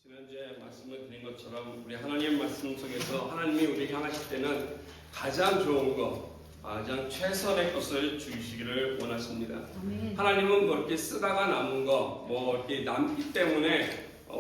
지난주에 말씀을 드린 것처럼 우리 하나님 말씀 속에서 하나님이 우리에게 향하실 때는 가장 좋은 것, 가장 최선의 것을 주시기를 원하십니다. 아멘. 하나님은 뭐 이렇게 쓰다가 남은 거, 뭐 이렇게 남기 때문에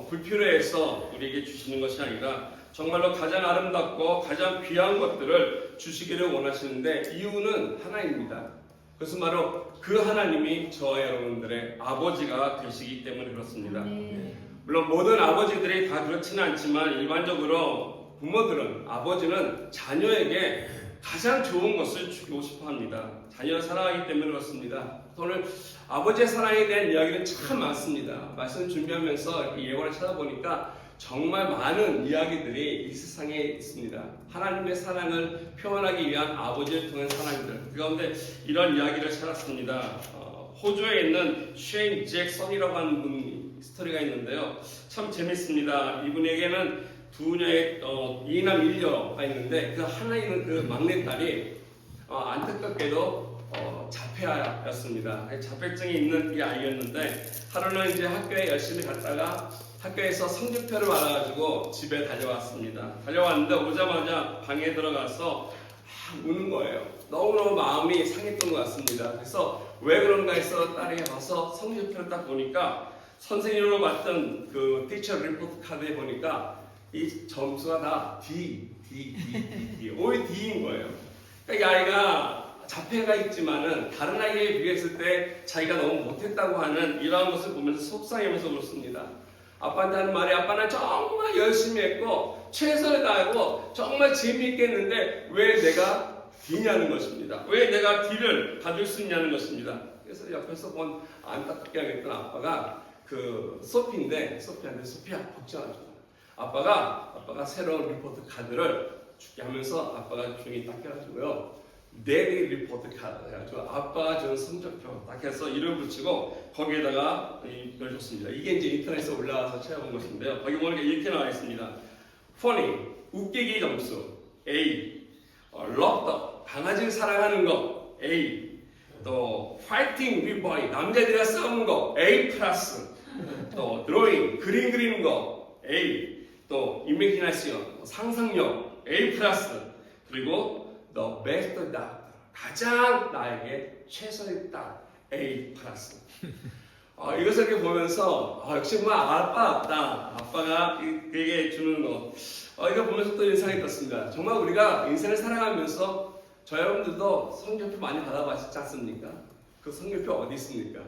불필요해서 우리에게 주시는 것이 아니라 정말로 가장 아름답고 가장 귀한 것들을 주시기를 원하시는데 이유는 하나입니다. 그것은 바로 그 하나님이 저와 여러분들의 아버지가 되시기 때문에 그렇습니다. 아멘. 물론 모든 아버지들이 다 그렇지는 않지만 일반적으로 부모들은 아버지는 자녀에게 가장 좋은 것을 주고 싶어 합니다. 자녀를 사랑하기 때문에 그렇습니다. 오늘 아버지의 사랑에 대한 이야기는 참 많습니다. 말씀 준비하면서 예고를 찾아보니까 정말 많은 이야기들이 이 세상에 있습니다. 하나님의 사랑을 표현하기 위한 아버지를 통한 사랑들. 그 가운데 이런 이야기를 찾았습니다. 호주에 있는 쉐인 잭슨이라고 하는 분 스토리가 있는데요. 참 재밌습니다. 이분에게는 두녀의 이남 일녀가 있는데 그 하나인 그 막내딸이 안타깝게도 자폐아였습니다. 자폐증이 있는 이 아이였는데 하루는 이제 학교에 열심히 갔다가 학교에서 성적표를 받아가지고 집에 달려왔습니다. 달려왔는데 오자마자 방에 들어가서 우는 거예요. 너무너무 마음이 상했던 것 같습니다. 그래서 왜 그런가 해서 딸에게 가서 성적표를 딱 보니까 선생님으로 봤던 그 티처 리포트 카드에 보니까 이 점수가 다 D, 오히 D인 거예요. 그러니까 이 아이가 자폐가 있지만은 다른 아이에 비했을 때 자기가 너무 못했다고 하는 이러한 것을 보면서 속상해하면서 그렇습니다. 아빠한테 하는 말이 아빠는 정말 열심히 했고 최선을 다하고 정말 재미있게 했는데 왜 내가 D냐는 것입니다. 왜 내가 D를 받을 수 있냐는 것입니다. 그래서 옆에서 본 안타깝게 하겠던 아빠가 그 소피한테 소피야 걱정하지 마. 아빠가 새로운 리포트 카드를 줄게 하면서 아빠가 종이 딱 해가지고요. 데일리 리포트 카드 해가지고 아빠가 준 성적표 딱 해서 이름 붙이고 거기에다가 이걸 줬습니다. 이게 이제 인터넷에 올라와서 찾아본 것인데요. 거기 보니까 이렇게 나와 있습니다. funny, 웃기기 점수 A, love, 강아지를 사랑하는 거 A, 또 fighting with boy, 남자들이랑 싸우는 거 A 플러스, 또 drawing, 그림 그리는 거 A, 또 imagination, 상상력 A 플러스, 그리고 the best doctor, 가장 나에게 최선의 딸 A 플러스. 이것을 이렇게 보면서 역시 뭐 아빠다. 아빠가 그에게 주는 거. 이거 보면서 또 인상이 떴습니다. 정말 우리가 인생을 살아가면서 저 여러분들도 성적표 많이 받아봤지 않습니까? 그 성적표 어디 있습니까?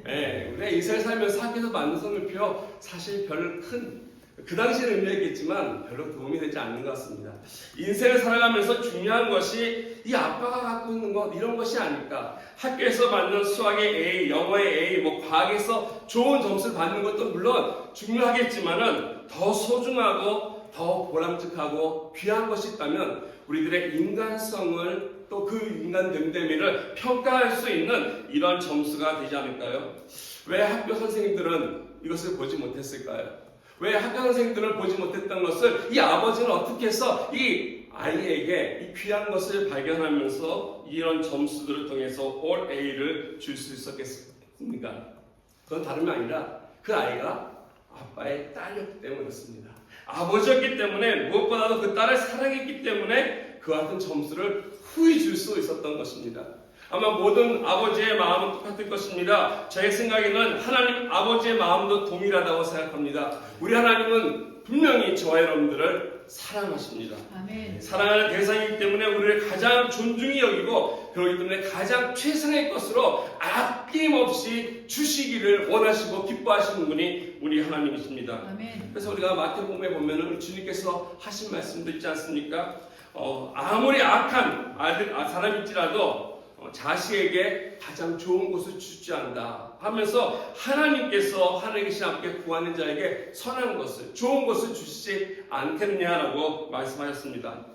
네, 우리가 인생을 살면서 학교에서 받는 성적표 사실 별 큰 그 당시에는 의미했겠지만 별로 도움이 되지 않는 것 같습니다. 인생을 살아가면서 중요한 것이 이 아빠가 갖고 있는 것 이런 것이 아닐까. 학교에서 받는 수학의 A, 영어의 A, 뭐 과학에서 좋은 점수를 받는 것도 물론 중요하겠지만은 더 소중하고 더 보람직하고 귀한 것이 있다면 우리들의 인간성을 또 그 인간 됨됨이를 평가할 수 있는 이런 점수가 되지 않을까요? 왜 학교 선생님들은 이것을 보지 못했을까요? 왜 학교 선생님들을 보지 못했던 것을 이 아버지는 어떻게 해서 이 아이에게 이 귀한 것을 발견하면서 이런 점수들을 통해서 all A를 줄 수 있었겠습니까? 그건 다름이 아니라 그 아이가 아빠의 딸이었기 때문에 그렇습니다. 아버지였기 때문에 무엇보다도 그 딸을 사랑했기 때문에 그와 같은 점수를 후히 줄 수 있었던 것입니다. 아마 모든 아버지의 마음은 똑같을 것입니다. 제 생각에는 하나님 아버지의 마음도 동일하다고 생각합니다. 우리 하나님은 분명히 저와 여러분들을 사랑하십니다. 아멘. 사랑하는 대상이기 때문에 우리를 가장 존중히 여기고 그렇기 때문에 가장 최선의 것으로 아낌없이 주시기를 원하시고 기뻐하시는 분이 우리 하나님이십니다. 아멘. 그래서 우리가 마태복음에 보면은 주님께서 하신 말씀도 있지 않습니까? 아무리 악한 사람일지라도 자식에게 가장 좋은 것을 주지 않는다 하면서 하나님께서 하늘에 계신 아버지께 구하는 자에게 선한 것을 좋은 것을 주시지 않겠냐라고 말씀하셨습니다.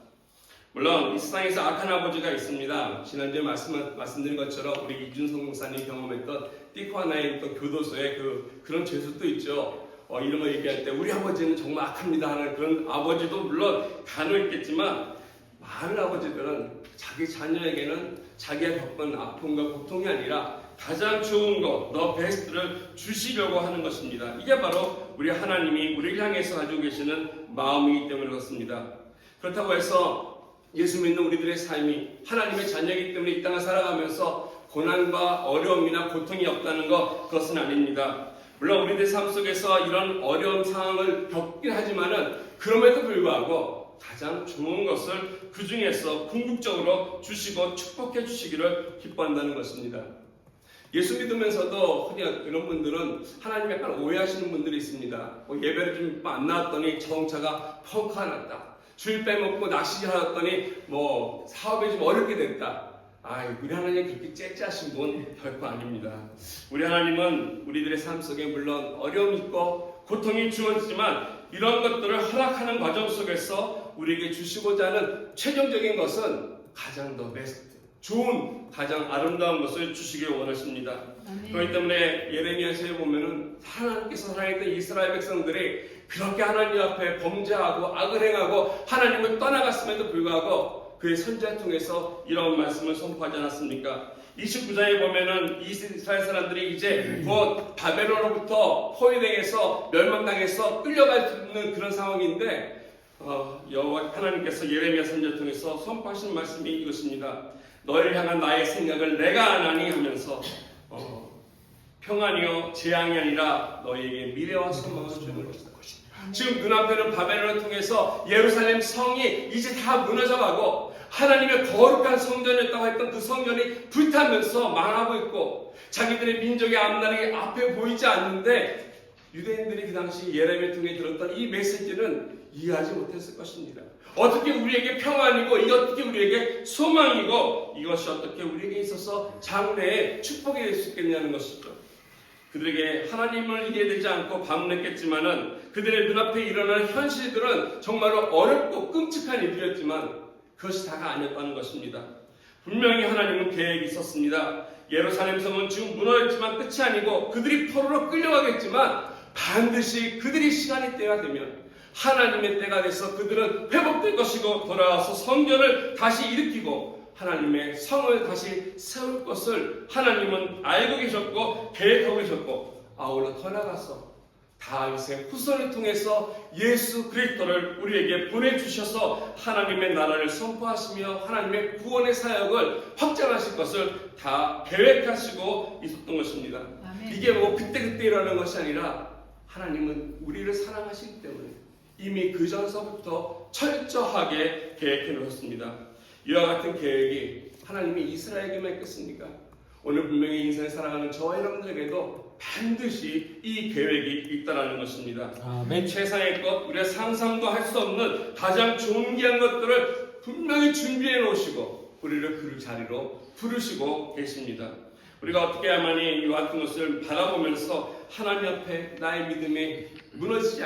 물론 이 세상에서 악한 아버지가 있습니다. 지난주에 말씀드린 것처럼 우리 이준성 목사님 경험했던 띠코하나의 또 교도소에 그런 죄수도 있죠. 이런 거 얘기할 때 우리 아버지는 정말 악합니다 하는 그런 아버지도 물론 간혹 있겠지만 많은 아버지들은 자기 자녀에게는 자기가 겪은 아픔과 고통이 아니라 가장 좋은 것, 더 베스트를 주시려고 하는 것입니다. 이게 바로 우리 하나님이 우리를 향해서 가지고 계시는 마음이기 때문에 그렇습니다. 그렇다고 해서 예수 믿는 우리들의 삶이 하나님의 자녀이기 때문에 이 땅을 살아가면서 고난과 어려움이나 고통이 없다는 것, 그것은 아닙니다. 물론 우리들 삶 속에서 이런 어려운 상황을 겪긴 하지만은 그럼에도 불구하고 가장 좋은 것을 그 중에서 궁극적으로 주시고 축복해 주시기를 기뻐한다는 것입니다. 예수 믿으면서도 흔히 이런 분들은 하나님 약간 오해하시는 분들이 있습니다. 예배를 좀 안 나왔더니 자동차가 펑크가 났다. 주일 빼먹고 낚시 하였더니 사업이 좀 어렵게 됐다. 우리 하나님 그렇게 째짜신 분 결코 아닙니다. 우리 하나님은 우리들의 삶 속에 물론 어려움이 있고 고통이 주어지지만 이런 것들을 허락하는 과정 속에서 우리에게 주시고자 하는 최종적인 것은 가장 더 베스트, 좋은, 가장 아름다운 것을 주시길 원하십니다. 그렇기 때문에 예레미야서에 보면은 하나님께서 사랑했던 이스라엘 백성들이 그렇게 하나님 앞에 범죄하고 악을 행하고 하나님을 떠나갔음에도 불구하고 그의 선지자를 통해서 이런 말씀을 선포하지 않았습니까? 29장에 보면은 이스라엘 사람들이 이제 곧 바벨론으로부터 포위당해서 멸망당해서 끌려갈 수 있는 그런 상황인데 여호와 하나님께서 예레미야 선지자를 통해서 선포하시는 말씀이 이것입니다. 너희를 향한 나의 생각을 내가 아나니 하면서 평안이요 재앙이 아니라 너희에게 미래와 소망을 주는 것이다. 지금 눈앞에는 바벨론을 통해서 예루살렘 성이 이제 다 무너져가고 하나님의 거룩한 성전이었다고 했던 그 성전이 불타면서 망하고 있고 자기들의 민족의 앞날이 앞에 보이지 않는데 유대인들이 그 당시 예레미야 통해 들었던 이 메시지는 이해하지 못했을 것입니다. 어떻게 우리에게 평안이고 이게 어떻게 우리에게 소망이고 이것이 어떻게 우리에게 있어서 장래의 축복이 될 수 있겠냐는 것이죠. 그들에게 하나님을 이해되지 않고 반문했겠지만은 그들의 눈앞에 일어나는 현실들은 정말로 어렵고 끔찍한 일이었지만 그것이 다가 아니었다는 것입니다. 분명히 하나님은 계획이 있었습니다. 예루살렘 성은 지금 무너졌지만 끝이 아니고 그들이 포로로 끌려가겠지만 반드시 그들이 시간이 때가 되면 하나님의 때가 돼서 그들은 회복될 것이고 돌아와서 성전을 다시 일으키고 하나님의 성을 다시 세울 것을 하나님은 알고 계셨고 계획하고 계셨고 아울러 더 나아가서 다윗의 후손을 통해서 예수 그리스도를 우리에게 보내주셔서 하나님의 나라를 선포하시며 하나님의 구원의 사역을 확장하실 것을 다 계획하시고 있었던 것입니다. 아멘. 이게 그때그때 일어나는 것이 아니라 하나님은 우리를 사랑하시기 때문에 이미 그 전서부터 철저하게 계획해 놓으셨습니다. 이와 같은 계획이 하나님이 이스라엘에게만 있겠습니까? 오늘 분명히 인생을 살아가는 저와 여러분들에게도 반드시 이 계획이 있다는 것입니다. 아멘. 최상의 것, 우리가 상상도 할 수 없는 가장 존귀한 것들을 분명히 준비해 놓으시고 우리를 그 자리로 부르시고 계십니다. 우리가 어떻게 해야만이 이와 같은 것을 바라보면서 하나님 앞에 나의 믿음이 무너지지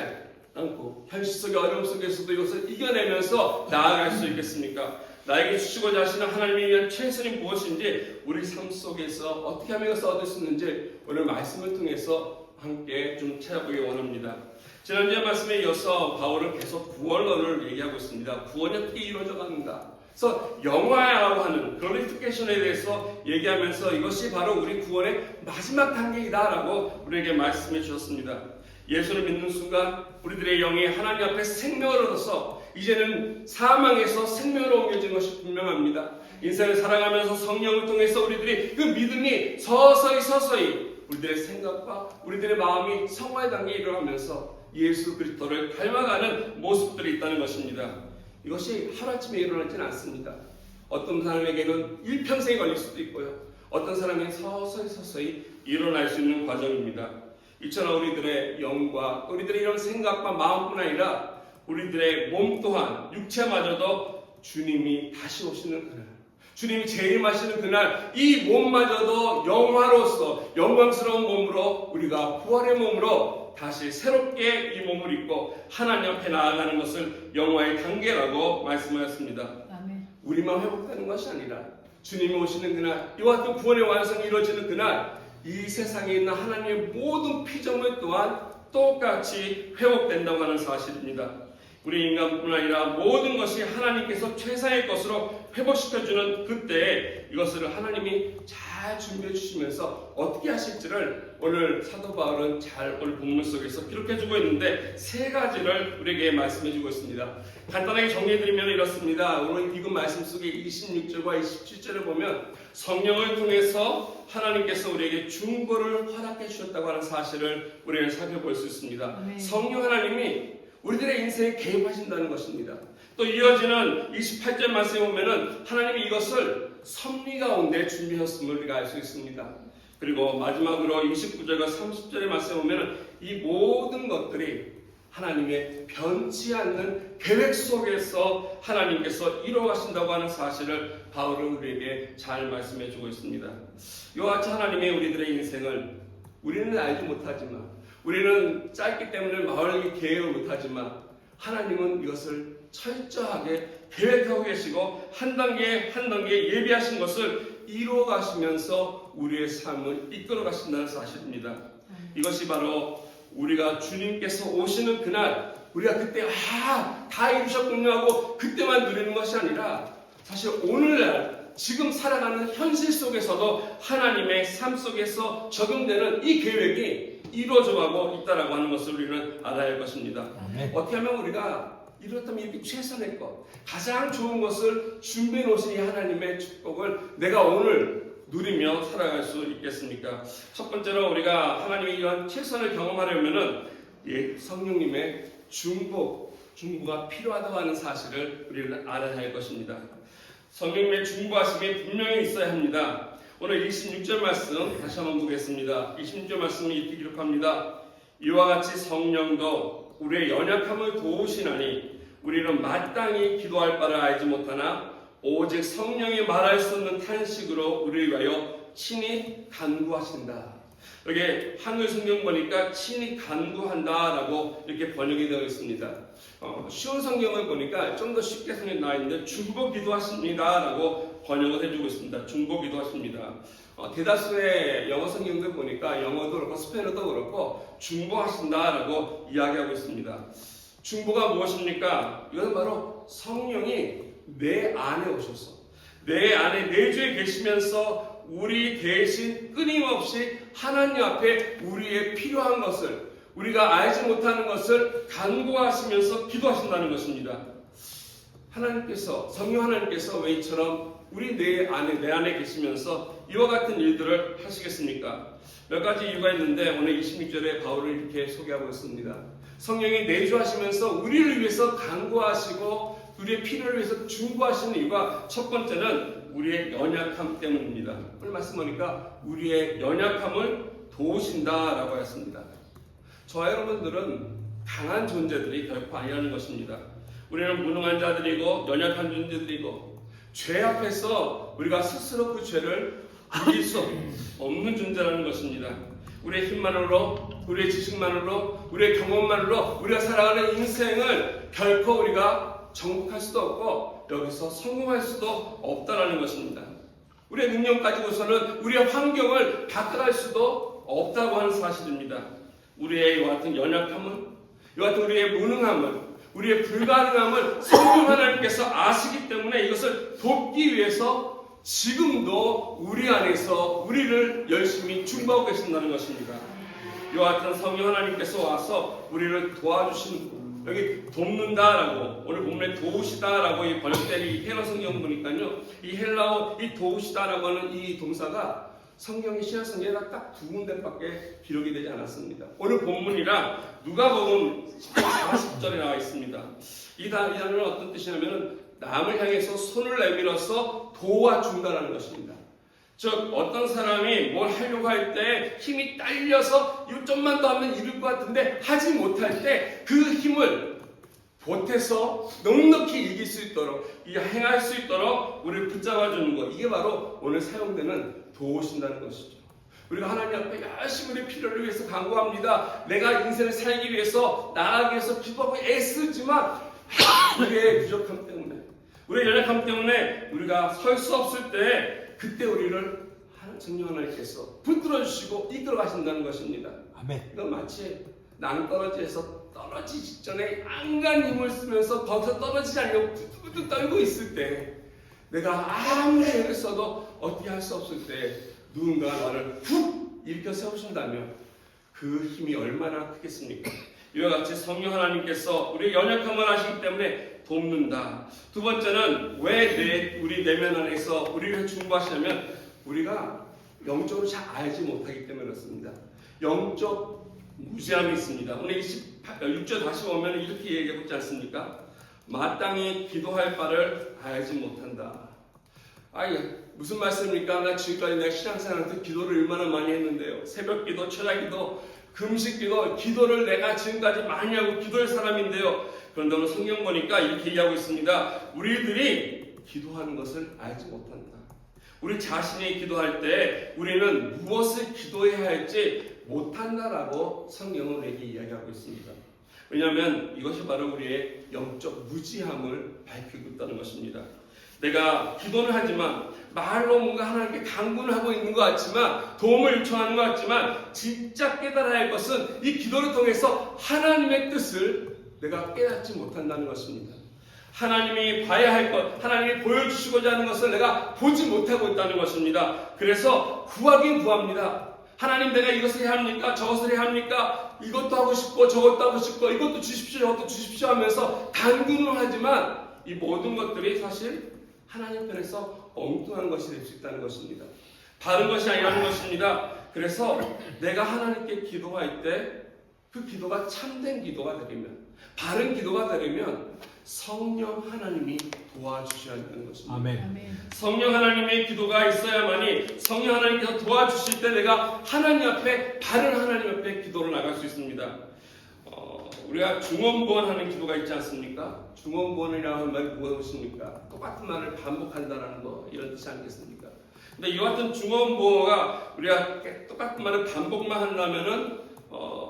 않고 현실 속의 어려움 속에서도 이것을 이겨내면서 나아갈 수 있겠습니까? 나에게 주시고자 하시는 하나님에 대한 최선이 무엇인지 우리 삶 속에서 어떻게 하면 이것을 얻을 수 있는지 오늘 말씀을 통해서 함께 좀 찾아보기 원합니다. 지난주에 말씀에 이어서 바울은 계속 구원론을 얘기하고 있습니다. 구원이 어떻게 이루어져 가는가? 그래서 영화라고 하는 글로리피케이션에 대해서 얘기하면서 이것이 바로 우리 구원의 마지막 단계이다라고 우리에게 말씀해 주셨습니다. 예수를 믿는 순간 우리들의 영이 하나님 앞에 생명을 얻어서 이제는 사망에서 생명으로 옮겨진 것이 분명합니다. 인생을 살아가면서 성령을 통해서 우리들이 그 믿음이 서서히 우리들의 생각과 우리들의 마음이 성화의 단계에 이르러가면서 예수 그리스도를 닮아가는 모습들이 있다는 것입니다. 이것이 하루아침에 일어나지는 않습니다. 어떤 사람에게는 일평생이 걸릴 수도 있고요. 어떤 사람에게는 서서히 일어날 수 있는 과정입니다. 이처럼 우리들의 영과 우리들의 이런 생각과 마음뿐 아니라 우리들의 몸 또한 육체마저도 주님이 다시 오시는 그날, 주님이 재림하시는 그날 이 몸마저도 영화로서 영광스러운 몸으로 우리가 부활의 몸으로 다시 새롭게 이 몸을 입고 하나님 앞에 나아가는 것을 영화의 단계라고 말씀하였습니다. 아멘. 우리만 회복되는 것이 아니라 주님이 오시는 그날, 이와 같은 구원의 완성이 이루어지는 그날 이 세상에 있는 하나님의 모든 피조물 또한 똑같이 회복된다고 하는 사실입니다. 우리 인간뿐 아니라 모든 것이 하나님께서 최상의 것으로 회복시켜주는 그때 이것을 하나님이 잘 준비해 주시면서 어떻게 하실지를 오늘 사도 바울은 잘 오늘 본문 속에서 기록해주고 있는데 세 가지를 우리에게 말씀해주고 있습니다. 간단하게 정리해드리면 이렇습니다. 오늘 읽은 말씀 속에 26절과 27절을 보면 성령을 통해서 하나님께서 우리에게 중보를 허락해 주셨다고 하는 사실을 우리는 살펴볼 수 있습니다. 네. 성령 하나님이 우리들의 인생에 개입하신다는 것입니다. 또 이어지는 28절 말씀에 보면은 하나님이 이것을 섭리 가운데 준비하셨음을 우리가 알 수 있습니다. 그리고 마지막으로 29절과 30절의 말씀에 보면은 이 모든 것들이 하나님의 변치 않는 계획 속에서 하나님께서 이루어가신다고 하는 사실을 바울은 우리에게 잘 말씀해 주고 있습니다. 이와 같이 하나님의 우리들의 인생을 우리는 알지 못하지만 우리는 짧기 때문에 마을하게 계획을 못하지만 하나님은 이것을 철저하게 계획하고 계시고 한 단계 한 단계 예비하신 것을 이루어 가시면서 우리의 삶을 이끌어 가신다는 사실입니다. 이것이 바로 우리가 주님께서 오시는 그날 우리가 그때 다 이루셨군요 하고 그때만 누리는 것이 아니라 사실 오늘날 지금 살아가는 현실 속에서도 하나님의 삶 속에서 적용되는 이 계획이 이루어져가고 있다라고 하는 것을 우리는 알아야 할 것입니다. 어떻게 하면 우리가 이렇다면 이렇게 최선의 것, 가장 좋은 것을 준비해 놓으신 이 하나님의 축복을 내가 오늘 누리며 살아갈 수 있겠습니까? 첫 번째로 우리가 하나님의 이런 최선을 경험하려면은 성령님의 중보가 필요하다고 하는 사실을 우리는 알아야 할 것입니다. 성령님의 중보하심이 분명히 있어야 합니다. 오늘 26절 말씀 다시 한번 보겠습니다. 26절 말씀을 이렇게 기록합니다. 이와 같이 성령도 우리의 연약함을 도우시나니 우리는 마땅히 기도할 바를 알지 못하나 오직 성령이 말할 수 없는 탄식으로 우리를 위하여 친히 간구하신다. 여기 한글 성경 보니까 친히 간구한다라고 이렇게 번역이 되어 있습니다. 쉬운 성경을 보니까 좀 더 쉽게 성경이 나와 있는데 중보 기도하십니다라고 번역을 해주고 있습니다. 중보 기도하십니다. 대다수의 영어 성경들 보니까 영어도 그렇고 스페인어도 그렇고 중보하신다라고 이야기하고 있습니다. 중보가 무엇입니까? 이것은 바로 성령이 내 안에 오셔서 내 안에 내주에 계시면서 우리 대신 끊임없이 하나님 앞에 우리의 필요한 것을 우리가 알지 못하는 것을 간구하시면서 기도하신다는 것입니다. 하나님께서 성령 하나님께서 왜 이처럼 우리 내 안에 계시면서 이와 같은 일들을 하시겠습니까? 몇 가지 이유가 있는데 오늘 26절에 바울을 이렇게 소개하고 있습니다. 성령이 내주하시면서 우리를 위해서 간구하시고 우리의 필요를 위해서 중보하시는 이유가 첫 번째는 우리의 연약함 때문입니다. 오늘 말씀 보니까 우리의 연약함을 도우신다라고 했습니다. 저와 여러분들은 강한 존재들이 결코 아니라는 것입니다. 우리는 무능한 자들이고 연약한 존재들이고 죄 앞에서 우리가 스스로 그 죄를 이길 수 없는 존재라는 것입니다. 우리의 힘만으로, 우리의 지식만으로, 우리의 경험만으로 우리가 살아가는 인생을 결코 우리가 정복할 수도 없고 여기서 성공할 수도 없다라는 것입니다. 우리의 능력 가지고서는 우리의 환경을 바꿔갈 수도 없다고 하는 사실입니다. 우리의 이와 같은 연약함을, 이와 같은 우리의 무능함을, 우리의 불가능함을 성령 하나님께서 아시기 때문에 이것을 돕기 위해서 지금도 우리 안에서 우리를 열심히 중보하고 계신다는 것입니다. 이와 같은 성령 하나님께서 와서 우리를 도와주신 여기 돕는다라고 오늘 본문에 도우시다라고 이 번역된 이 헬라 성경 보니까요, 이 헬라어 이 도우시다라고 하는 이 동사가 성경의 신약 성경에 딱 두 군데밖에 기록이 되지 않았습니다. 오늘 본문이랑 누가복음 40절에 나와 있습니다. 이 단어는 어떤 뜻이냐면은 남을 향해서 손을 내밀어서 도와준다라는 것입니다. 즉 어떤 사람이 뭘 하려고 할 때 힘이 딸려서 이거 좀만 더 하면 이룰 것 같은데 하지 못할 때 그 힘을 보태서 넉넉히 이길 수 있도록 행할 수 있도록 우리를 붙잡아주는 것, 이게 바로 오늘 사용되는 도우신다는 것이죠. 우리가 하나님 앞에 열심히 우리의 필요를 위해서 간구합니다. 내가 인생을 살기 위해서 나아가기 위해서 기도하고 애쓰지만 우리의 부족함 때문에 우리의 연약함 때문에 우리가 설 수 없을 때 그때 우리를 성령 하나님께서 붙들어 주시고 이끌어 가신다는 것입니다. 아멘. 이건 마치 낭떠러지에서 떨어지기 직전에 안간 힘을 쓰면서 거기서 떨어지지 않으려고 부들부들 떨고 있을 때, 내가 아무리 애를 써도 어떻게 할 수 없을 때 누군가 나를 훅 일으켜 세우신다면 그 힘이 얼마나 크겠습니까? 이와 같이 성령 하나님께서 우리의 연약함을 아시기 때문에 돕는다. 두 번째는 왜 우리 내면 안에서 우리를 중보하시냐면 우리가 영적으로 잘 알지 못하기 때문에 그렇습니다. 영적 무지함이 있습니다. 오늘 6절 다시 보면 이렇게 얘기하고 있지 않습니까? 마땅히 기도할 바를 알지 못한다. 무슨 말씀입니까? 나 지금까지 내가 신앙생활한테 기도를 얼마나 많이 했는데요. 새벽 기도, 철야 기도, 금식 기도, 기도를 내가 지금까지 많이 하고 기도할 사람인데요. 그런데 오늘 성경 보니까 이렇게 얘기하고 있습니다. 우리들이 기도하는 것을 알지 못한다. 우리 자신이 기도할 때 우리는 무엇을 기도해야 할지 못한다라고 성경은 우리에게 이야기하고 있습니다. 왜냐하면 이것이 바로 우리의 영적 무지함을 밝히고 있다는 것입니다. 내가 기도는 하지만 말로 뭔가 하나님께 간구를 하고 있는 것 같지만 도움을 요청하는 것 같지만 진짜 깨달아야 할 것은 이 기도를 통해서 하나님의 뜻을 내가 깨닫지 못한다는 것입니다. 하나님이 봐야 할 것, 하나님이 보여주시고자 하는 것을 내가 보지 못하고 있다는 것입니다. 그래서 구하긴 구합니다. 하나님 내가 이것을 해야 합니까? 저것을 해야 합니까? 이것도 하고 싶고 저것도 하고 싶고 이것도 주십시오 저것도 주십시오 하면서 간구는 하지만 이 모든 것들이 사실 하나님 편에서 엉뚱한 것이 될 수 있다는 것입니다. 바른 것이 아니라는 것입니다. 그래서 내가 하나님께 기도할 때 그 기도가 참된 기도가 되려면, 바른 기도가 되려면 성령 하나님이 도와주셔야 하는 것입니다. 아멘. 성령 하나님의 기도가 있어야만이 성령 하나님께서 도와주실 때 내가 하나님 앞에, 바른 하나님 앞에 기도를 나갈 수 있습니다. 우리가 중언부언하는 기도가 있지 않습니까? 중언부언이라고 하는 말이 무엇입니까? 똑같은 말을 반복한다는 거, 이런 뜻이 아니겠습니까? 근데 이와 같은 중언부언가 우리가 똑같은 말을 반복만 한다면은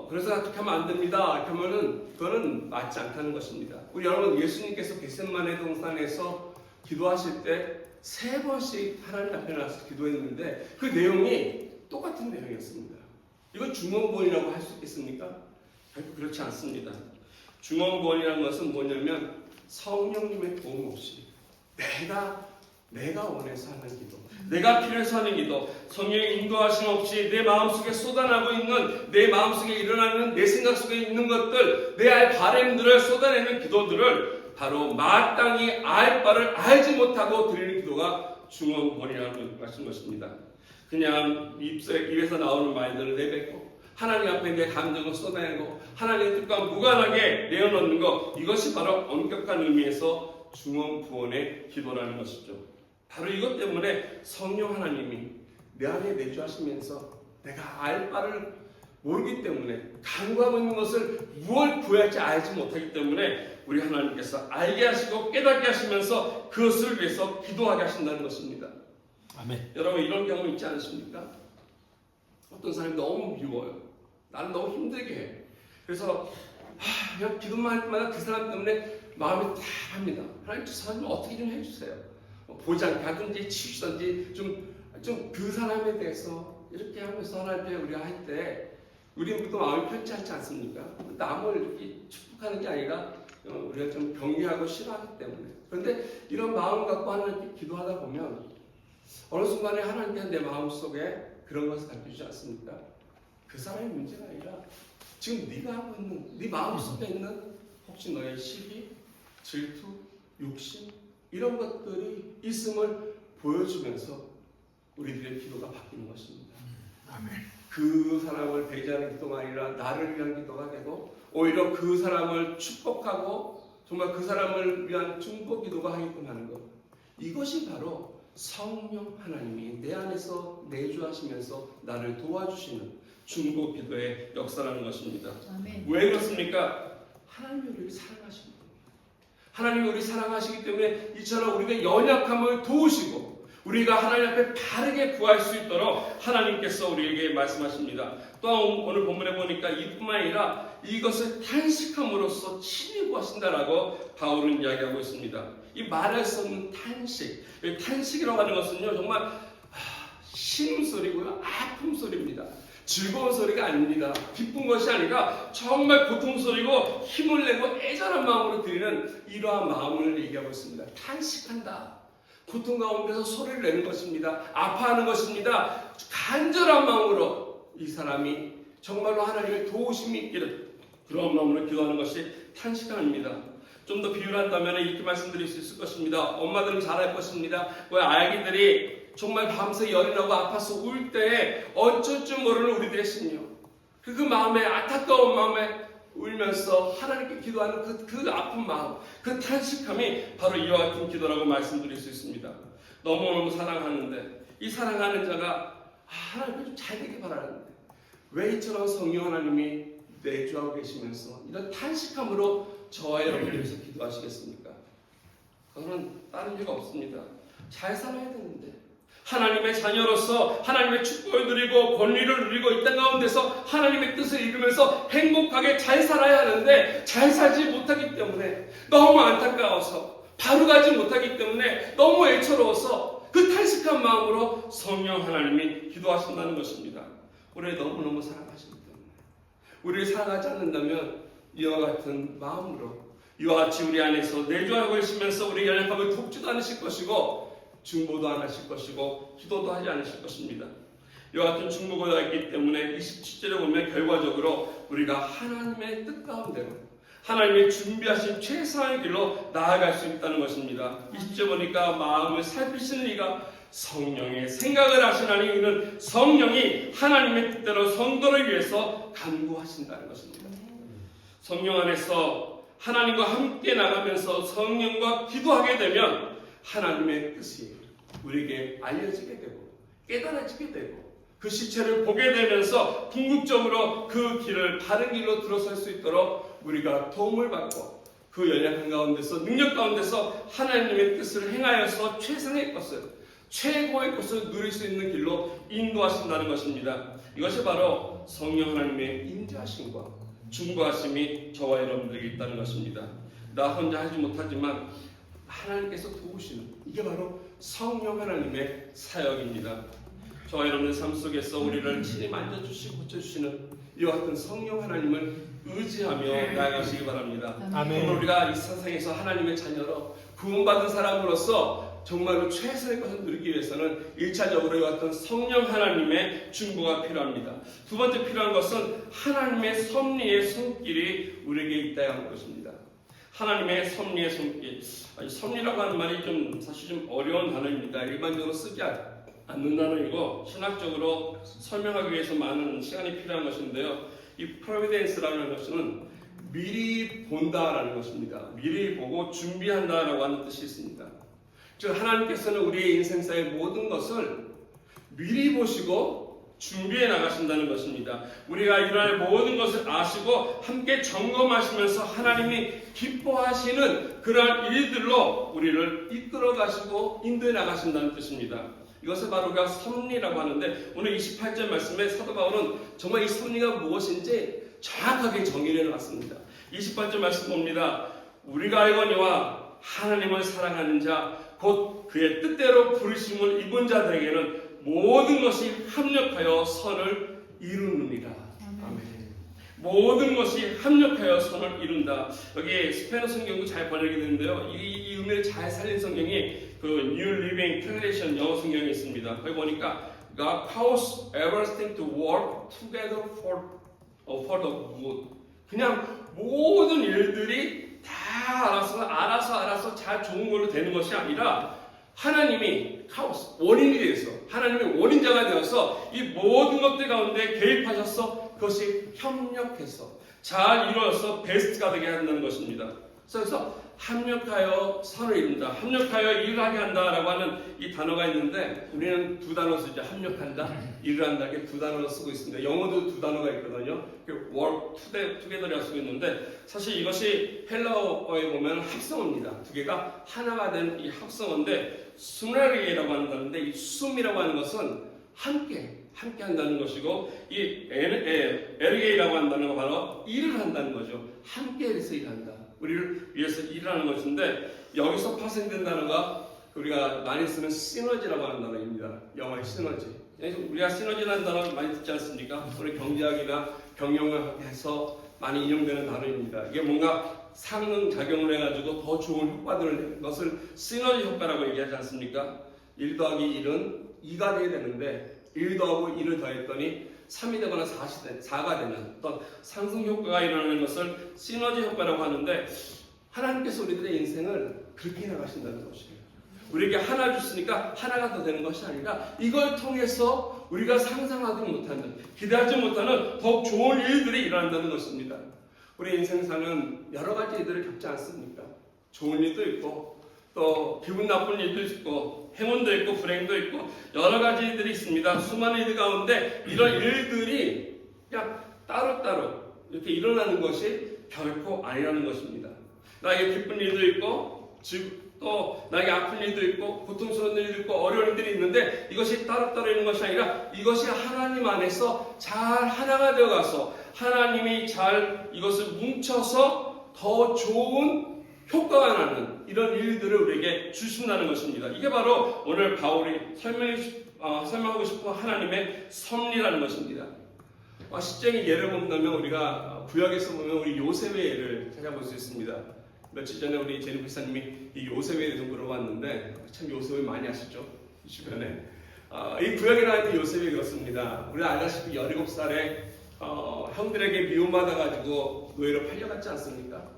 그래서 어떻게 하면 안 됩니다. 이렇게 하면은 그거는 맞지 않다는 것입니다. 우리 여러분, 예수님께서 겟세마네 동산에서 기도하실 때 3번씩 하나님 앞에 나와서 기도했는데 그 내용이 똑같은 내용이었습니다. 이건 중언부언이라고 할 수 있겠습니까? 그렇지 않습니다. 중언부언이라는 것은 뭐냐면 성령님의 도움 없이 내가 원해서 하는 기도, 내가 필요해서 하는 기도, 성령의 인도하심 없이 내 마음속에 쏟아나고 있는, 내 마음속에 일어나는 내 생각 속에 있는 것들, 내 바램들을 쏟아내는 기도들을 바로 마땅히 알 바를 알지 못하고 드리는 기도가 중언부언이라는 것입니다. 그냥 입에서 나오는 말들을 내뱉고 하나님 앞에 내 감정을 쏟아내고 하나님의 뜻과 무관하게 내어놓는 것, 이것이 바로 엄격한 의미에서 중언부언의 기도라는 것이죠. 바로 이것 때문에 성령 하나님이 내 안에 내주하시면서 내가 알 바를 모르기 때문에, 간구하고 있는 것을 무엇을 구해야 할지 알지 못하기 때문에 우리 하나님께서 알게 하시고 깨닫게 하시면서 그것을 위해서 기도하게 하신다는 것입니다. 아멘. 여러분, 이런 경우 있지 않으십니까? 어떤 사람이 너무 미워요. 나는 너무 힘들게 해. 그래서 그냥 기도만 할 때마다 그 사람 때문에 마음이 답합니다. 하나님, 저 사람 좀 어떻게 좀 해주세요. 보지 않게 하든지 치우시든지 좀 그 사람에 대해서 이렇게 하면서 하나님께 우리가 할 때 우리는 또 마음이 편치 않지 않습니까? 남을 이렇게 축복하는 게 아니라 우리가 좀 경계하고 싫어하기 때문에. 그런데 이런 마음 갖고 하나님께 기도하다 보면 어느 순간에 하나님께서 내 마음속에 그런 것을 가르쳐주지 않습니까? 그 사람의 문제가 아니라 지금 네가 하고 있는, 네 마음속에 있는 혹시 너의 시기, 질투, 욕심 이런 것들이 있음을 보여주면서 우리들의 기도가 바뀌는 것입니다. 아멘. 그 사람을 배제하는 기도가 아니라 나를 위한 기도가 되고 오히려 그 사람을 축복하고 정말 그 사람을 위한 중보 기도가 하게끔 하는 것, 이것이 바로 성령 하나님이 내 안에서 내주하시면서 나를 도와주시는 중보 기도의 역사라는 것입니다. 아멘. 왜 그렇습니까? 하나님이 우리를 사랑하십니다. 하나님이 우리를 사랑하시기 때문에 이처럼 우리가 연약함을 도우시고 우리가 하나님 앞에 바르게 구할 수 있도록 하나님께서 우리에게 말씀하십니다. 또한 오늘 본문에 보니까 이뿐만 아니라 이것을 탄식함으로써 친히 구하신다라고 바울은 이야기하고 있습니다. 이 말할 수 없는 탄식, 탄식이라고 하는 것은요 정말 신음소리고요, 아픔소리입니다. 즐거운 소리가 아닙니다. 기쁜 것이 아니라 정말 고통 소리고 힘을 내고 애절한 마음으로 드리는 이러한 마음을 얘기하고 있습니다. 탄식한다. 고통 가운데서 소리를 내는 것입니다. 아파하는 것입니다. 간절한 마음으로 이 사람이 정말로 하나님의 도우심이 있기를 그런 마음으로 기도하는 것이 탄식함입니다. 좀 더 비유를 한다면 이렇게 말씀드릴 수 있을 것입니다. 엄마들은 잘 알 것입니다. 왜 아기들이 정말 밤새 열이 나고 아파서 울 때에 어쩔 줄 모르는 우리들의 심령, 그 마음에 안타까운 마음에 울면서 하나님께 기도하는 그 아픈 마음, 그 탄식함이 바로 이와 같은 기도라고 말씀드릴 수 있습니다. 너무너무 사랑하는데 이 사랑하는 자가 하나님께 좀 잘 되길 바라는데 왜 이처럼 성령 하나님이 내주하고 계시면서 이런 탄식함으로 저와 여러분을 위해서 기도하시겠습니까? 그거는 다른 이유가 없습니다. 잘 살아야 되는데 하나님의 자녀로서 하나님의 축복을 누리고 권리를 누리고 이 땅 가운데서 하나님의 뜻을 이루면서 행복하게 잘 살아야 하는데 잘 살지 못하기 때문에 너무 안타까워서 바로 가지 못하기 때문에 너무 애처로워서 그 탄식한 마음으로 성령 하나님이 기도하신다는 것입니다. 우리를 너무너무 사랑하시기 때문에 우리를 사랑하지 않는다면 이와 같은 마음으로 이와 같이 우리 안에서 내주하고 계시면서 우리 연약함을 돕지도 않으실 것이고 중보도 안 하실 것이고 기도도 하지 않으실 것입니다. 이와 같은 중보가 있기 때문에 27절에 보면 결과적으로 우리가 하나님의 뜻 가운데로 하나님의 준비하신 최선의 길로 나아갈 수 있다는 것입니다. 20절 보니까 마음을 살피시는 이가 성령의 생각을 하시나니 이는 성령이 하나님의 뜻대로 성도를 위해서 간구하신다는 것입니다. 성령 안에서 하나님과 함께 나가면서 성령과 기도하게 되면 하나님의 뜻이 우리에게 알려지게 되고 깨달아지게 되고 그 시체를 보게 되면서 궁극적으로 그 길을 바른 길로 들어설 수 있도록 우리가 도움을 받고 그 연약한 가운데서 능력 가운데서 하나님의 뜻을 행하여서 최선의 것을 최고의 것을 누릴 수 있는 길로 인도하신다는 것입니다. 이것이 바로 성령 하나님의 임재하심과 중보하심이 저와 여러분들에게 있다는 것입니다. 나 혼자 하지 못하지만 하나님께서 도우시는 이게 바로 성령 하나님의 사역입니다. 저와 여러분의 삶 속에서 우리를 친히 만져주시고 고쳐주시는 이와 같은 성령 하나님을 의지하며 나아가시기 바랍니다. 아멘. 우리가 이 세상에서 하나님의 자녀로 구원받은 사람으로서 정말로 최선의 것을 누리기 위해서는 1차적으로 이와 같은 성령 하나님의 중보가 필요합니다. 두 번째 필요한 것은 하나님의 섭리의 손길이 우리에게 있다야 하는 것입니다. 하나님의 섭리의 손길. 섭리라고 하는 말이 사실 좀 어려운 단어입니다. 일반적으로 쓰지 않는 단어이고 신학적으로 설명하기 위해서 많은 시간이 필요한 것인데요. 이 providence라는 것은 미리 본다라는 것입니다. 미리 보고 준비한다라고 하는 뜻이 있습니다. 즉 하나님께서는 우리의 인생사의 모든 것을 미리 보시고 준비해 나가신다는 것입니다. 우리가 일어날 모든 것을 아시고 함께 점검하시면서 하나님이 기뻐하시는 그러한 일들로 우리를 이끌어 가시고 인도해 나가신다는 뜻입니다. 이것을 바로 우리가 섭리라고 하는데 오늘 28절 말씀에 사도 바울은 정말 이 섭리가 무엇인지 정확하게 정의를 해놨습니다. 28절 말씀 봅니다. 우리가 알거니와 하나님을 사랑하는 자 곧 그의 뜻대로 부르심을 입은 자들에게는 모든 것이 합력하여 선을 이루느니라. 아멘. 모든 것이 합력하여 선을 이룬다. 여기 스페인어 성경도 잘 번역이 되는데요. 이 의미를 잘 살린 성경이 그 New Living Translation 영어 성경에 있습니다. 거기 보니까 God calls everything to work together for the good. 그냥 모든 일들이 다 알아서 잘 좋은 걸로 되는 것이 아니라 하나님이 카오스, 원인이 되어서 하나님의 원인자가 되어서 이 모든 것들 가운데 개입하셔서 그것이 협력해서 잘 이루어서 베스트가 되게 한다는 것입니다. 그래서 합력하여 선을 이룬다, 합력하여 일을 하게 한다라고 하는 이 단어가 있는데 우리는 두 단어 쓰죠. 합력한다, 일을 한다 이렇게 두 단어를 쓰고 있습니다. 영어도 두 단어가 있거든요. work together이라고 쓰고 있는데 사실 이것이 헬라어에 보면 합성어입니다. 두 개가 하나가 된 이 합성어인데 수메리라고 한다는데 이 숨이라고 하는 것은 함께 한다는 것이고 이 에르게이라고 한다는 건 바로 일을 한다는 거죠. 함께 해서 일한다. 우리를 위해서 일을 하는 것인데 여기서 파생된 단어가 우리가 많이 쓰는 시너지라고 하는 단어입니다. 영어의 시너지. 우리가 시너지라는 단어 많이 듣지 않습니까? 우리 경제학이나 경영학에서 많이 인용되는 단어입니다. 이게 뭔가 상응작용을 해가지고 더 좋은 효과들을 내는 것을 시너지 효과라고 얘기하지 않습니까? 1 더하기 1은 2가 되게 되는데 1 더하고 1을 더했더니 3이 되거나 4가 되는 어떤 상승 효과가 일어나는 것을 시너지 효과라고 하는데, 하나님께서 우리들의 인생을 그렇게 나가신다는 것이에요. 우리에게 하나 주시니까 하나가 더 되는 것이 아니라 이걸 통해서 우리가 상상하지 못하는, 기대하지 못하는 더욱 좋은 일들이 일어난다는 것입니다. 우리 인생사는 여러 가지 일들을 겪지 않습니까? 좋은 일도 있고 또 기분 나쁜 일도 있고 행운도 있고 불행도 있고 여러 가지 일들이 있습니다. 수많은 일들 가운데 이런 일들이 그냥 따로따로 이렇게 일어나는 것이 결코 아니라는 것입니다. 나에게 기쁜 일도 있고 또 나에게 아픈 일도 있고 고통스러운 일도 있고 어려운 일들이 있는데 이것이 따로따로 있는 것이 아니라 이것이 하나님 안에서 잘 하나가 되어가서 하나님이 잘 이것을 뭉쳐서 더 좋은 효과가 나는 이런 일들을 우리에게 주신다는 것입니다. 이게 바로 오늘 바울이 설명하고 싶은 하나님의 섭리라는 것입니다. 실제적인 예를 본다면 우리가 구약에서 보면 우리 요셉의 예를 찾아볼 수 있습니다. 며칠 전에 우리 제니 목사님이 이 요셉에 대해서 물어봤는데 참 요셉을 많이 아시죠? 이 주변에. 이 구약에 나와 있는 요셉이 그렇습니다. 우리 알다시피 17살에 형들에게 미움받아가지고 노예로 팔려갔지 않습니까?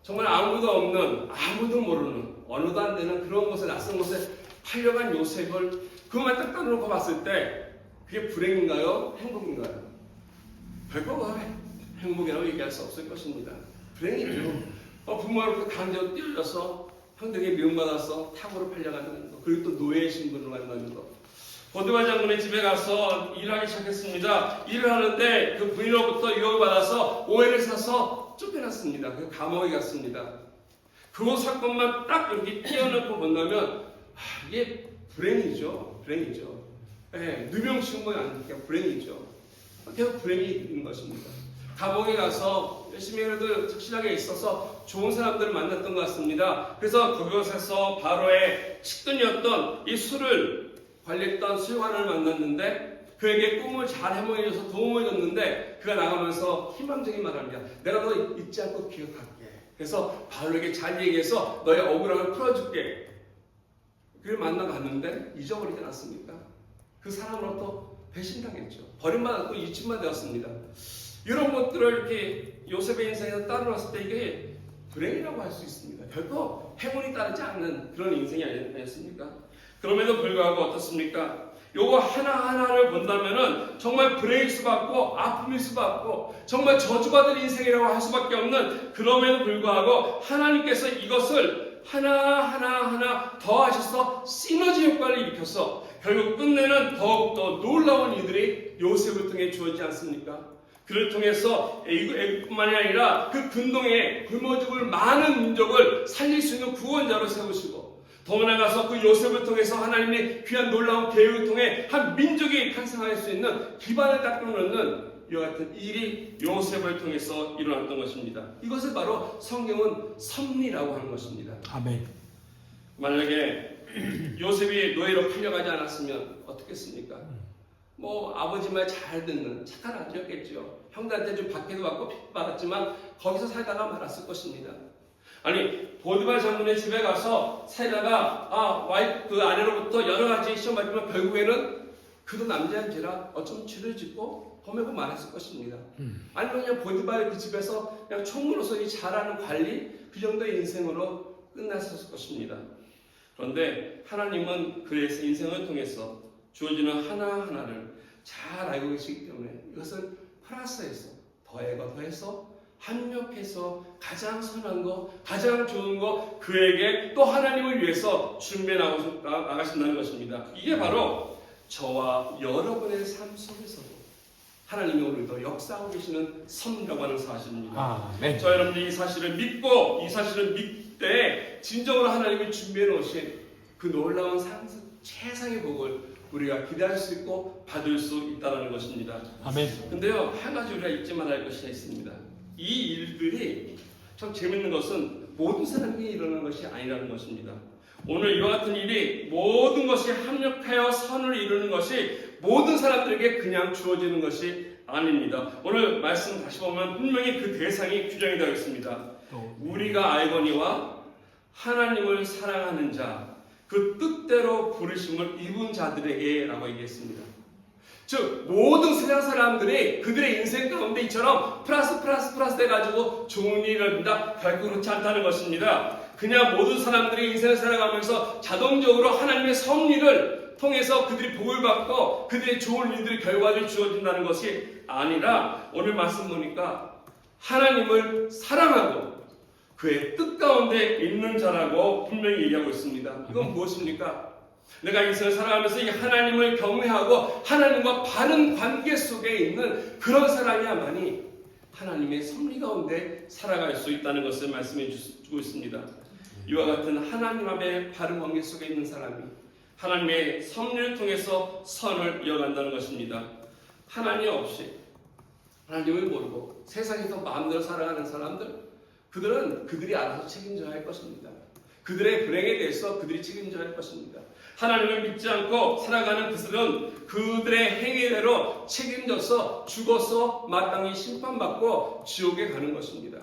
정말 아무도 없는, 아무도 모르는, 언어도 안 되는 그런 곳에, 낯선 곳에 팔려간 요셉을 그것만 딱 따놓고 봤을 때 그게 불행인가요? 행복인가요? 별거 행복이라고 얘기할 수 없을 것입니다. 불행이죠. 부모로부터 강제로 띄어져서 형들에게 미움받아서 탁으로 팔려가는 것, 그리고 또 노예의 신분으로 만나는 것. 보디발 장군의 집에 가서 일하기 시작했습니다. 일을 하는데 그 부인으로부터 유혹을 받아서 오해를 사서 쫓겨났습니다. 그 감옥에 갔습니다. 그 사건만 딱 이렇게 띄어놓고 본다면 이게 불행이죠. 불행이죠. 누명치는 아니니까 불행이죠. 계속 불행이 있는 것입니다. 감옥에 가서 열심히 그래도 착실하게 있어서 좋은 사람들을 만났던 것 같습니다. 그래서 그곳에서 바로의 측근이었던 이 술을 관리했던 수요관을 만났는데 그에게 꿈을 잘 해몽해줘서 도움을 줬는데 그가 나가면서 희망적인 말을 합니다. 내가 너 잊지 않고 기억할게. 그래서 바로에게 잘 얘기해서 너의 억울함을 풀어줄게. 그를 만나갔는데 잊어버리지 않았습니까? 그 사람으로부터 배신당했죠. 버림받았고 잊힘만 되었습니다. 이런 것들을 이렇게 요셉의 인생에서 따라놨을 때 이게 불행이라고 할 수 있습니다. 결코 행운이 따르지 않는 그런 인생이 아니었습니까? 그럼에도 불구하고 어떻습니까? 요거 하나하나를 본다면은 정말 불행일 수밖에 없고 아픔일 수밖에 없고 정말 저주받은 인생이라고 할 수밖에 없는, 그럼에도 불구하고 하나님께서 이것을 하나하나 더하셔서 시너지 효과를 일으켜서 결국 끝내는 더욱더 놀라운 일들이 요셉을 통해 주어지지 않습니까? 그를 통해서 애국뿐만이 아니라 그 근동에 굶어 죽을 많은 민족을 살릴 수 있는 구원자로 세우시고, 더 나아가서 그 요셉을 통해서 하나님의 귀한 놀라운 계획을 통해 한 민족이 탄생할 수 있는 기반을 닦아놓는 이와 같은 일이 요셉을 통해서 일어났던 것입니다. 이것을 바로 성경은 섭리라고 하는 것입니다. 아멘. 만약에 요셉이 노예로 팔려가지 않았으면 어떻겠습니까? 아버지 말 잘 듣는 착한 아들이었겠죠. 형들한테 좀 받기도 받고 핍받았지만 거기서 살다가 말았을 것입니다. 아니, 보디발 장군의 집에 가서 살다가 그 아내로부터 여러 가지 시험 받지만 결국에는 그도 남자인지라 어쩌면 죄를 짓고 범하고 말았을 것입니다. 아니면 그냥 보디발 그 집에서 그냥 총무로서 이 잘하는 관리, 그 정도의 인생으로 끝났을 것입니다. 그런데 하나님은 그의 인생을 통해서 주어지는 하나하나를 잘 알고 계시기 때문에 이것을 플러스해서 더해서 합력해서 가장 선한 거, 가장 좋은 거 그에게 또 하나님을 위해서 준비해 나가신다는 것입니다. 이게 바로 저와 여러분의 삶 속에서도 하나님이 오늘도 역사하고 계시는 섭리라고 하는 사실입니다. 저 여러분들이 이 사실을 믿고 이 사실을 믿되 진정으로 하나님이 준비해 놓으신 그 놀라운 최상의 복을 우리가 기대할 수 있고 받을 수 있다는 것입니다. 아멘. 근데요, 한 가지 우리가 잊지 말아야 할 것이 있습니다. 이 일들이 참 재밌는 것은 모든 사람이 일어나는 것이 아니라는 것입니다. 오늘 이와 같은 일이 모든 것이 합력하여 선을 이루는 것이 모든 사람들에게 그냥 주어지는 것이 아닙니다. 오늘 말씀 다시 보면 분명히 그 대상이 규정이 되어 있습니다. 우리가 알거니와 하나님을 사랑하는 자, 그 뜻대로 부르심을 입은 자들에게 라고 얘기했습니다. 즉 모든 세상 사람들이 그들의 인생 가운데 이처럼 플러스 돼가지고 좋은 일을 한다? 결코 그렇지 않다는 것입니다. 그냥 모든 사람들이 인생을 살아가면서 자동적으로 하나님의 섭리를 통해서 그들이 복을 받고 그들의 좋은 일들이 결과를 주어진다는 것이 아니라 오늘 말씀 보니까 하나님을 사랑하고 그의 뜻 가운데 있는 자라고 분명히 얘기하고 있습니다. 이건 무엇입니까? 내가 인생을 살아가면서 이 하나님을 경외하고 하나님과 바른 관계 속에 있는 그런 사람이야만이 하나님의 섭리 가운데 살아갈 수 있다는 것을 말씀해 주고 있습니다. 이와 같은 하나님 앞에 바른 관계 속에 있는 사람이 하나님의 섭리를 통해서 선을 이어간다는 것입니다. 하나님 없이 하나님을 모르고 세상에서 마음대로 살아가는 사람들, 그들은 그들이 알아서 책임져야 할 것입니다. 그들의 불행에 대해서 그들이 책임져야 할 것입니다. 하나님을 믿지 않고 살아가는 그들은 그들의 행위대로 책임져서 죽어서 마땅히 심판받고 지옥에 가는 것입니다.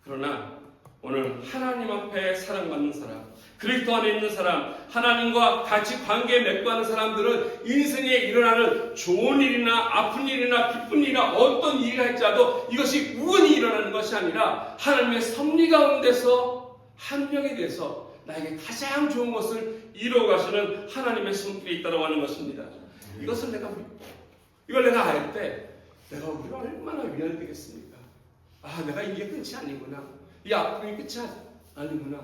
그러나 오늘 하나님 앞에 사랑받는 사람, 그리스도 안에 있는 사람, 하나님과 같이 관계 맺고 하는 사람들은 인생에 일어나는 좋은 일이나 아픈 일이나 기쁜 일이나 어떤 일이 할지라도 이것이 우연히 일어나는 것이 아니라 하나님의 섭리 가운데서 합력이 돼서 나에게 가장 좋은 것을 이루어가시는 하나님의 손길이 있다고 하는 것입니다. 이것을 내가 믿고 이걸 내가 알 때 내가 우리가 얼마나 위안이 되겠습니까? 아, 내가 이게 끝이 아니구나. 이 아픔이 끝이 아니구나.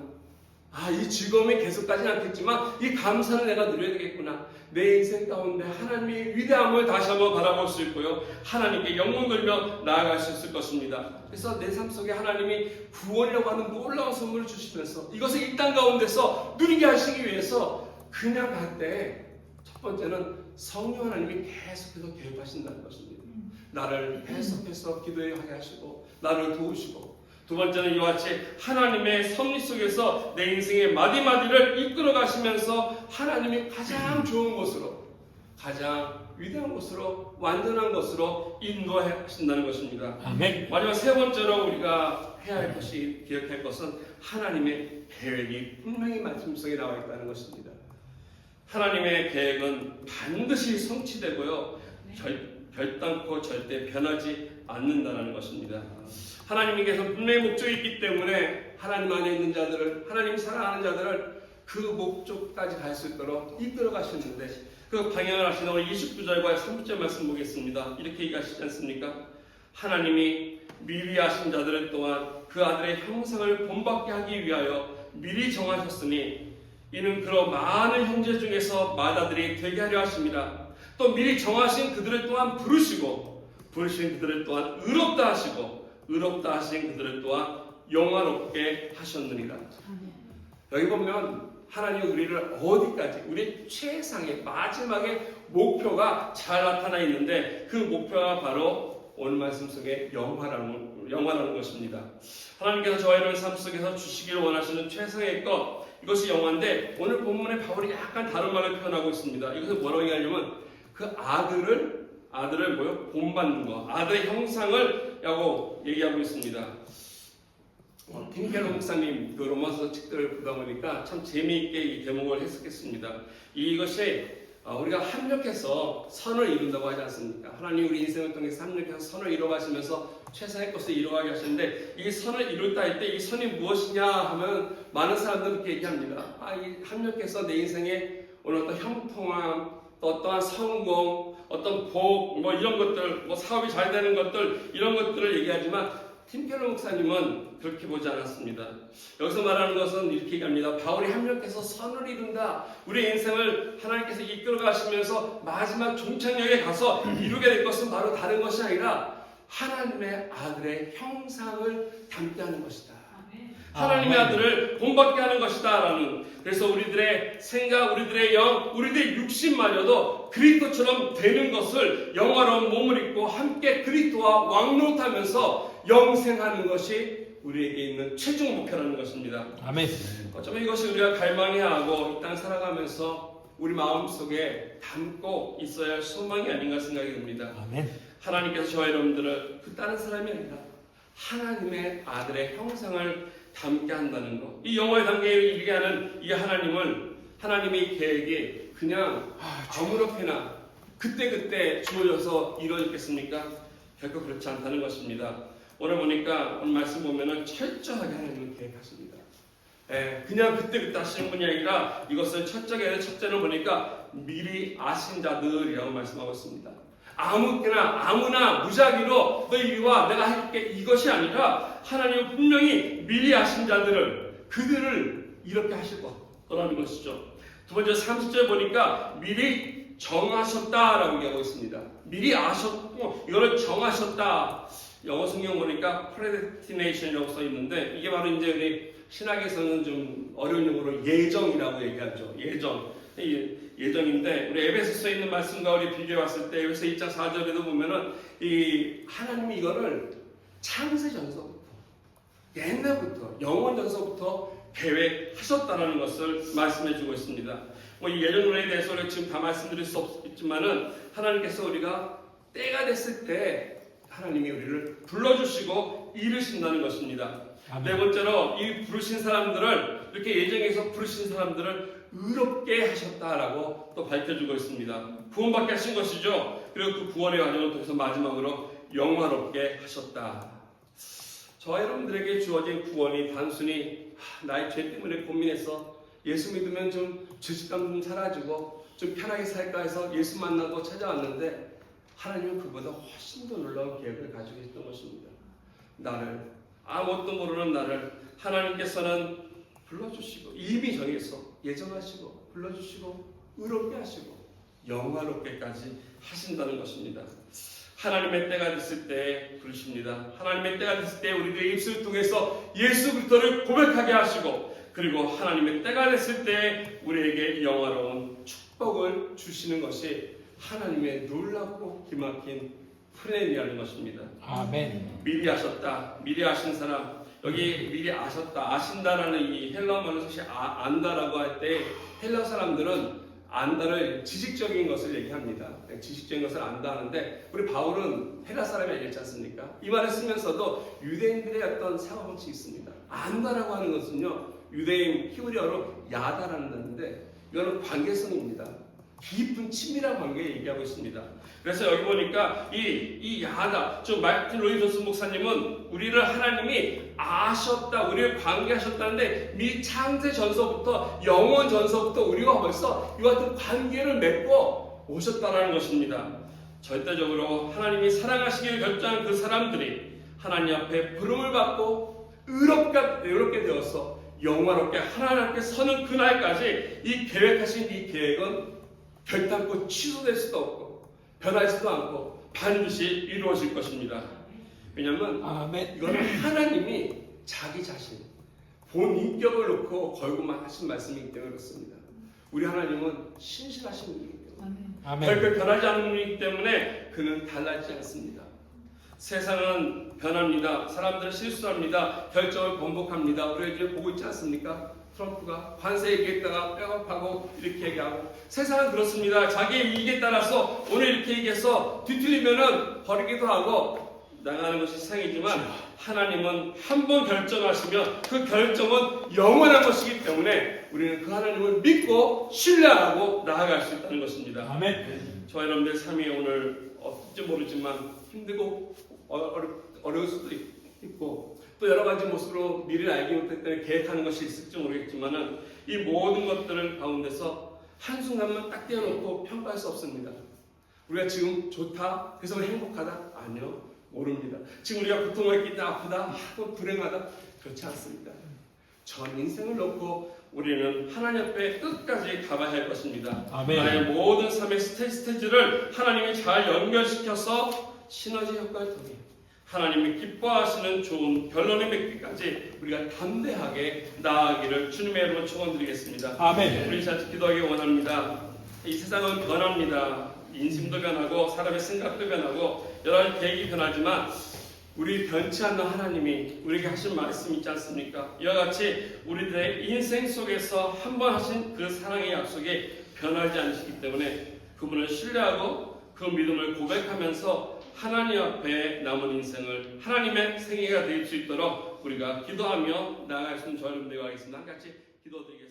아, 이 즐거움이 계속 가지는 않겠지만 이 감사를 내가 누려야 되겠구나. 내 인생 가운데 하나님의 위대함을 다시 한번 바라볼 수 있고요. 하나님께 영광 돌며 나아갈 수 있을 것입니다. 그래서 내 삶 속에 하나님이 구원이라고 하는 놀라운 선물을 주시면서 이것을 이 땅 가운데서 누리게 하시기 위해서 그냥 갈 때 첫 번째는 성령 하나님이 계속해서 개입하신다는 것입니다. 나를 계속해서 기도에 하게 하시고 나를 도우시고, 두 번째는 이와 같이 하나님의 섭리 속에서 내 인생의 마디마디를 이끌어 가시면서 하나님이 가장 좋은 곳으로, 가장 위대한 곳으로, 완전한 곳으로 인도해 하신다는 것입니다. 아멘. 마지막 세 번째로 우리가 해야 할 것이, 기억할 것은 하나님의 계획이 분명히 말씀 속에 나와 있다는 것입니다. 하나님의 계획은 반드시 성취되고요, 결단코 절대 변하지 않는다는 것입니다. 하나님께서 분명히 목적이 있기 때문에 하나님 안에 있는 자들을, 하나님 사랑하는 자들을 그 목적까지 갈 수 있도록 이끌어 가셨는데, 그 방향을 하시는 오늘 29절과 30절 말씀 보겠습니다. 이렇게 얘기하시지 않습니까? 하나님이 미리 하신 자들을 또한 그 아들의 형상을 본받게 하기 위하여 미리 정하셨으니 이는 그런 많은 형제 중에서 맏아들이 되게 하려 하십니다. 또 미리 정하신 그들을 또한 부르시고, 부르신 그들을 또한 의롭다 하시고, 의롭다 하신 그들을 또한 영화롭게 하셨느니라. 여기 보면 하나님 우리를 어디까지, 우리 최상의 마지막의 목표가 잘 나타나 있는데, 그 목표가 바로 오늘 말씀 속에 영화라는 것입니다. 하나님께서 저와 여러분 삶 속에서 주시기를 원하시는 최상의 것, 이것이 영화인데, 오늘 본문에 바울이 약간 다른 말을 표현하고 있습니다. 이것을 뭐라고 얘기하냐면 그 아들을 본받는 것, 아들의 형상을 라고 얘기하고 있습니다. 팀켈러 목사님 그 로마서 책들을 보다 보니까 참 재미있게 이 대목을 해석했습니다. 이것이 우리가 합력해서 선을 이룬다고 하지 않습니까? 하나님 우리 인생을 통해서 합력해서 선을 이루어가시면서 최선의 것을 이루어가게 하시는데, 이 선을 이룰다 할 때 이 선이 무엇이냐 하면 많은 사람들은 이렇게 얘기합니다. 이 합력해서 내 인생에 오늘 어떤 형통함, 또 어떠한 성공, 어떤 복, 이런 것들, 사업이 잘 되는 것들, 이런 것들을 얘기하지만 팀켈러 목사님은 그렇게 보지 않았습니다. 여기서 말하는 것은 이렇게 얘기합니다. 바울이 합력해서 선을 이룬다. 우리의 인생을 하나님께서 이끌어 가시면서 마지막 종착역에 가서 이루게 될 것은 바로 다른 것이 아니라 하나님의 아들의 형상을 담게 하는 것이다. 하나님의 아들을 본받게 하는 것이다 라는, 그래서 우리들의 생각, 우리들의 영, 우리들의 육신마저도 그리스도처럼 되는 것을 영화로운 몸을 입고 함께 그리스도와 왕노릇하면서 영생하는 것이 우리에게 있는 최종 목표라는 것입니다. 아멘. 어쩌면 이것이 우리가 갈망해야 하고 이 땅 살아가면서 우리 마음속에 담고 있어야 할 소망이 아닌가 생각이 듭니다. 아멘. 하나님께서 저와 여러분들을 그 다른 사람이 아니라 하나님의 아들의 형상을 담게 한다는 것. 이 영화에 담겨 있게 하는 이 하나님의 계획이 그냥 아무렇게나 그때그때 주어져서 이루어졌겠습니까? 결코 그렇지 않다는 것입니다. 오늘 보니까 오늘 말씀 보면은 철저하게 하나님은 계획하십니다. 그냥 그때그때 하시는 분이 아니라 이것은 첫째는 보니까 미리 아신 자들이라고 말씀하고 있습니다. 아무나 무작위로 너 이리 와 내가 해줄게 이것이 아니라 하나님은 분명히 미리 아신 자들을 그들을 이렇게 하실 거라는 것이죠. 두 번째 30절 보니까 미리 정하셨다라고 얘기하고 있습니다. 미리 아셨고 이거를 정하셨다. 영어 성경 보니까 predestination이라고 써 있는데 이게 바로 이제 우리 신학에서는 좀 어려운 용어로 예정이라고 얘기하죠. 예정인데 우리 에베소서에 있는 말씀과 우리 비교해 봤을 때 에베소 2장 4절에도 보면은 이 하나님이 이거를 창세 전서부터 옛날부터 영원 전서부터 계획하셨다는 것을 말씀해 주고 있습니다. 이 예정론에 대해서 지금 다 말씀드릴 수 없겠지만은 하나님께서 우리가 때가 됐을 때 하나님이 우리를 불러주시고 이르신다는 것입니다. 아멘. 네 번째로 이 부르신 사람들을 이렇게 예정해서 부르신 사람들을 의롭게 하셨다라고 또 밝혀주고 있습니다. 구원받게 하신 것이죠. 그리고 그 구원의 과정을 통해서 마지막으로 영화롭게 하셨다. 저와 여러분들에게 주어진 구원이 단순히 나의 죄 때문에 고민해서 예수 믿으면 좀 죄책감 좀 사라지고 좀 편하게 살까 해서 예수 만나고 찾아왔는데 하나님은 그보다 훨씬 더 놀라운 계획을 가지고 있던 것입니다. 나를 아무것도 모르는 나를 하나님께서는 불러주시고 이미 정해서 예정하시고 불러주시고 의롭게 하시고 영화롭게까지 하신다는 것입니다. 하나님의 때가 됐을 때 부르십니다. 하나님의 때가 됐을 때 우리들의 입술을 통해서 예수 그리스도를 고백하게 하시고 그리고 하나님의 때가 됐을 때 우리에게 영화로운 축복을 주시는 것이 하나님의 놀랍고 기막힌 플랜이라는 것입니다. 아멘. 미리 하셨다. 미리 아신 사람. 여기 미리 아셨다. 아신다라는 이 헬라어는 사실 안다라고 할 때 헬라 사람들은 안다를 지식적인 것을 얘기합니다. 지식적인 것을 안다 하는데 우리 바울은 헬라 사람이 아니지 않습니까? 이 말을 쓰면서도 유대인들의 어떤 사고 방식이 있습니다. 안다라고 하는 것은요. 유대인 히브리어로 야다라는 단어인데 이거는 관계성입니다. 깊은 친밀한 관계를 얘기하고 있습니다. 그래서 여기 보니까 이 야다, 즉 마틴 로이 존슨 목사님은 우리를 하나님이 아셨다, 우리를 관계하셨다는데 미 창세 전서부터 영원 전서부터 우리와 벌써 이와 같은 관계를 맺고 오셨다라는 것입니다. 절대적으로 하나님이 사랑하시기를 결정한 그 사람들이 하나님 앞에 부름을 받고 의롭게 되어서 영화롭게 하나님 앞에 서는 그날까지 이 계획하신 이 계획은 결단코 취소될 수도 없고 변하지도 않고 반드시 이루어질 것입니다. 왜냐하면 이거는 하나님이 자기 자신 본 인격을 놓고 걸고만 하신 말씀이기 때문에 그렇습니다. 우리 하나님은 신실하신 분이기 때문에 결코 변하지 않는 분이기 때문에 그는 달라지지 않습니다. 세상은 변합니다. 사람들은 실수합니다. 결정을 번복합니다. 우리가 이제 보고 있지 않습니까? 트럼프가 관세 얘기했다가 백업하고 이렇게 얘기하고 세상은 그렇습니다. 자기의 이익에 따라서 오늘 이렇게 얘기해서 뒤틀리면은 버리기도 하고 나가는 것이 세상이지만 하나님은 한 번 결정하시면 그 결정은 영원한 것이기 때문에 우리는 그 하나님을 믿고 신뢰하고 나아갈 수 있다는 것입니다. 아멘. 저와 여러분들 삶이 오늘 어떨지 모르지만 힘들고 어려울 수도 있고 또 여러 가지 모습으로 미래를 알지 못했기 때문에 계획하는 것이 있을지 모르겠지만은 이 모든 것들을 가운데서 한순간만 딱 떼어놓고 평가할 수 없습니다. 우리가 지금 좋다, 그래서 행복하다? 아니요, 모릅니다. 지금 우리가 고통을 겪다, 아프다, 또 불행하다? 그렇지 않습니다. 전 인생을 놓고 우리는 하나님 앞에 끝까지 가봐야 할 것입니다. 아멘. 나의 모든 삶의 스테이지를 하나님이 잘 연결시켜서 시너지 효과를 통해 하나님이 기뻐하시는 좋은 결론을 맺기까지 우리가 담대하게 나아가기를 주님의 이름으로 축원드리겠습니다. 아멘. 우리 같이 기도하기 원합니다. 이 세상은 변합니다. 인심도 변하고 사람의 생각도 변하고 여러 가지 계획이 변하지만 우리 변치 않는 하나님이 우리에게 하신 말씀 있지 않습니까? 이와 같이 우리들의 인생 속에서 한 번 하신 그 사랑의 약속이 변하지 않으시기 때문에 그분을 신뢰하고 그 믿음을 고백하면서 하나님 앞에 남은 인생을 하나님의 생애가 될 수 있도록 우리가 기도하며 나아갈 수 있는 저와 여러분 되어 가겠습니다. 한 같이 기도드리겠습니다.